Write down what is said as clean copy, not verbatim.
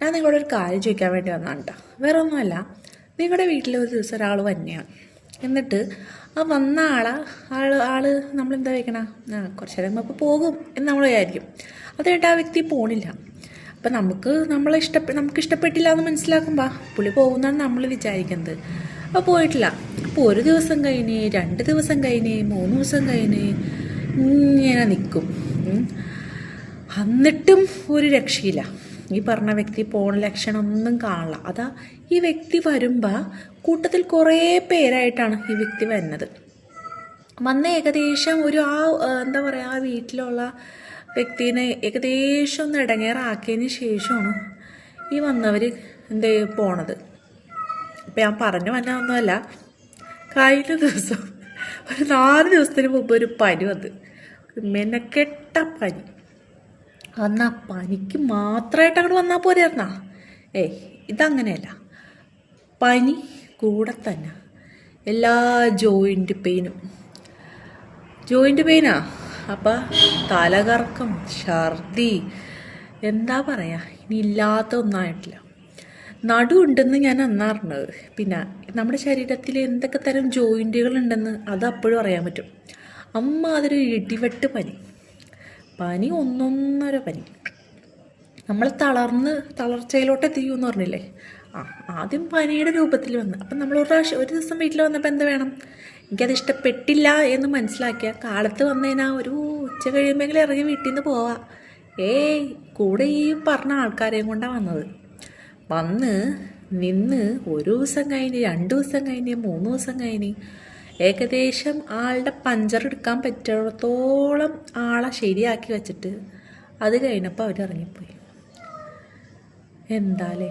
ഞാൻ നിങ്ങളോട് ഒരു കാര്യം ചോദിക്കാൻ വേണ്ടി വന്നതാണ് കേട്ടോ. വേറെ ഒന്നുമല്ല, നിങ്ങളുടെ വീട്ടിൽ ഒരു ദിവസം ഒരാൾ വന്നെയാണ്. എന്നിട്ട് ആ വന്ന ആള് നമ്മളെന്താ വയ്ക്കണം, കുറച്ച് നേരം അപ്പോൾ പോകും എന്ന് നമ്മൾ വിചാരിക്കും. അത് കഴിഞ്ഞിട്ട് ആ വ്യക്തി പോണില്ല. അപ്പം നമുക്ക് ഇഷ്ടപ്പെട്ടില്ല എന്ന് മനസ്സിലാക്കുമ്പോൾ പുള്ളി പോകുന്നതാണ് നമ്മൾ വിചാരിക്കുന്നത്. അപ്പോൾ പോയിട്ടില്ല. അപ്പോൾ ഒരു ദിവസം കഴിഞ്ഞ്, 2 ദിവസം കഴിഞ്ഞ്, 3 ദിവസം കഴിഞ്ഞ് ഇങ്ങനെ നിൽക്കും. എന്നിട്ടും ഒരു രക്ഷയില്ല. ഈ പറഞ്ഞ വ്യക്തി പോണ ലക്ഷണമൊന്നും കാണില്ല. അതാ ഈ വ്യക്തി വരുമ്പോൾ കൂട്ടത്തിൽ കുറേ പേരായിട്ടാണ് ഈ വ്യക്തി വരുന്നത്. വന്ന് ഏകദേശം എന്താ പറയുക, ആ വീട്ടിലുള്ള വ്യക്തിനെ ഏകദേശം ഒന്ന് ഇടങ്ങേറാക്കിയതിന് ശേഷമാണ് ഈ വന്നവർ പോണത്. ഇപ്പം ഞാൻ പറഞ്ഞു വന്നതൊന്നുമല്ല, കഴിഞ്ഞ ദിവസം ഒരു 4 ദിവസത്തിന് മുമ്പ് ഒരു പനി വന്ന്, ഒരു മെനക്കെട്ട പനി. അന്ന് ആ പനിക്ക് മാത്രമായിട്ട് അങ്ങോട്ട് വന്നാൽ പോരായിരുന്നാ? ഇതങ്ങനെയല്ല. പനി കൂടെ തന്നെ എല്ലാ ജോയിൻ്റ് പെയിനാ. അപ്പം തലകറക്കം, ഛർദി, എന്താ പറയുക, ഇനി ഇല്ലാത്ത ഒന്നായിട്ടില്ല. നടുവുണ്ടെന്ന് ഞാൻ അന്നറിഞ്ഞത്. പിന്നെ നമ്മുടെ ശരീരത്തിൽ എന്തൊക്കെ തരം ജോയിൻറ്റുകൾ ഉണ്ടെന്ന് അത് അപ്പോഴും അറിയാൻ പറ്റും. അതൊരു ഇടിവെട്ട് പനി ഒന്നൊന്നര പനി. നമ്മൾ തളർച്ചയിലോട്ട് എത്തിക്കുമെന്ന് പറഞ്ഞില്ലേ? ആദ്യം പനിയുടെ രൂപത്തിൽ വന്ന്. അപ്പം നമ്മൾ ഒരു ദിവസം വീട്ടിൽ വന്നപ്പോൾ എന്താ വേണം, എനിക്കത് ഇഷ്ടപ്പെട്ടില്ല എന്ന് മനസ്സിലാക്കിയ കാലത്ത് വന്നതിനാ ഒരു ഉച്ച കഴിയുമ്പോഴെങ്കിലും ഇറങ്ങി വീട്ടിൽ നിന്ന് പോവാം. കൂടെ ഈ പറഞ്ഞ ആൾക്കാരെയും കൊണ്ടാണ് വന്നത്. വന്ന് നിന്ന് 1 ദിവസം കഴിഞ്ഞ്, 2 ദിവസം കഴിഞ്ഞ്, 3 ദിവസം കഴിഞ്ഞ് ഏകദേശം ആളുടെ പഞ്ചർ എടുക്കാൻ പറ്റിടത്തോളം ആളെ ശരിയാക്കി വെച്ചിട്ട് അത് കഴിഞ്ഞപ്പോൾ അവരിറങ്ങിപ്പോയി. എന്താലേ.